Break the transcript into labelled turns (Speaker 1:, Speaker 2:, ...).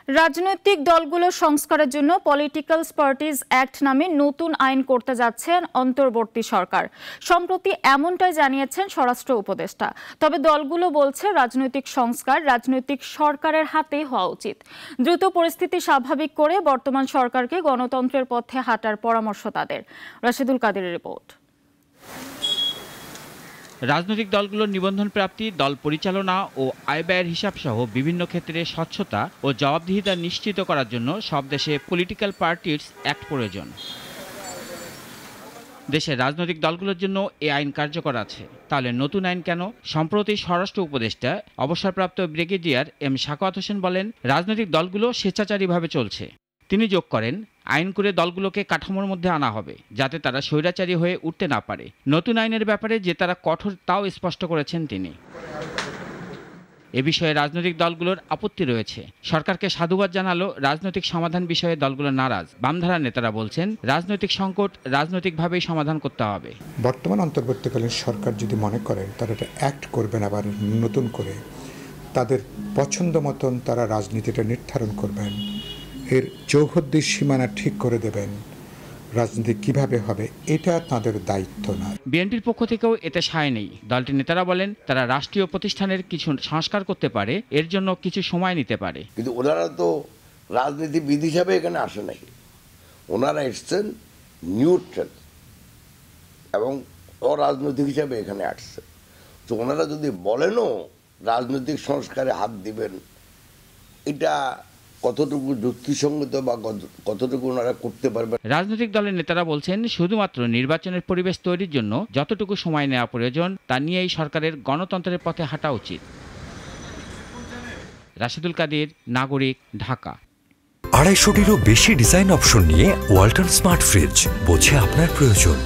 Speaker 1: রাজনৈতিক দলগুলো সংস্কারের জন্য পলিটিক্যাল পার্টিজ অ্যাক্ট নামে নতুন আইন করতে যাচ্ছেন অন্তর্বর্তী সরকার। সম্প্রতি এমনটাই জানিয়েছেন স্বরাষ্ট্র উপদেষ্টা। তবে দলগুলো বলছে রাজনৈতিক সংস্কার রাজনৈতিক সরকারের হাতেই হওয়া উচিত। দ্রুত পরিস্থিতি স্বাভাবিক করে বর্তমান সরকারকে গণতন্ত্রের পথে হাঁটার পরামর্শ তাদের। রাশেদুল কাদেরের রিপোর্ট।
Speaker 2: রাজনৈতিক দলগুলোর নিবন্ধন প্রাপ্তি, দল পরিচালনা ও আয় ব্যয়ের হিসাব সহ বিভিন্ন ক্ষেত্রে স্বচ্ছতা ও জবাবদিহিতা নিশ্চিত করার জন্য সব দেশে পলিটিক্যাল পার্টিজ অ্যাক্ট প্রয়োজন। দেশের রাজনৈতিক দলগুলোর জন্য এই আইন কার্যকর আছে। তাহলে নতুন আইন কেন? সম্প্রতি স্বরাষ্ট্র উপদেষ্টা অবসরপ্রাপ্ত ব্রিগেডিয়ার এম সাখাওয়াত হোসেন বলেন, রাজনৈতিক দলগুলো স্বেচ্ছাচারীভাবে চলছে। তিনি যোগ করেন, আইন করে দলগুলোকে কাঠামোর মধ্যে আনা হবে যাতে তারা স্বৈরাচারী হয়ে উঠতে না পারে। নতুন আইনের ব্যাপারে যে তারা কঠোর তাও স্পষ্ট করেছেন তিনি। এ বিষয়ে রাজনৈতিক দলগুলোর আপত্তি রয়েছে। সরকারকে সাধুবাদ জানালো রাজনৈতিক সমাধান বিষয়ে দলগুলো নারাজ। বামধারা নেতারা বলছেন, রাজনৈতিক সংকট রাজনৈতিকভাবেই সমাধান করতে হবে।
Speaker 3: বর্তমান অন্তর্বর্তীকালীন সরকার যদি মনে করেন তারা এটা অ্যাক্ট করবেন আবার নতুন করে, তাদের পছন্দ মতন তারা রাজনীতিটা নির্ধারণ করবেন, এর চৌহদ্দি সীমানা ঠিক করে দেবেন, রাজনীতি কিভাবে হবে এটা তাদের দায়িত্ব না।
Speaker 2: বিএনপির পক্ষ থেকেও এতে সায় নেই। দলটির নেতারা বলেন, তারা রাষ্ট্রীয় প্রতিষ্ঠানের কিছু সংস্কার করতে পারে, এর জন্য কিছু সময় নিতে পারে।
Speaker 4: কিন্তু ওনারা তো রাজনীতিবিদ হিসাবে এখানে আসে নাই, ওনারা এসছেন নিউট্রাল এবং অরাজনৈতিক হিসাবে এখানে আসছে। তো ওনারা যদি বলেনও রাজনৈতিক সংস্কারে হাত দিবেন, এটা কতটুকু যুক্তিসঙ্গত বা কতটুকু ওনারা করতে পারবেন।
Speaker 2: রাজনৈতিক দলের নেতারা বলছেন, শুধুমাত্র নির্বাচনের পরিবেশ তৈরির জন্য যতটুকু সময় নেওয়া প্রয়োজন তা নিয়েই সরকারের গণতন্ত্রের পথে হাঁটা উচিত। রাশেদুল কাদের, নাগরিক, ঢাকা।
Speaker 5: 250-টিরও বেশি ডিজাইন অপশন নিয়ে ওয়ালটন স্মার্ট ফ্রিজ, বোঝে আপনার প্রয়োজন।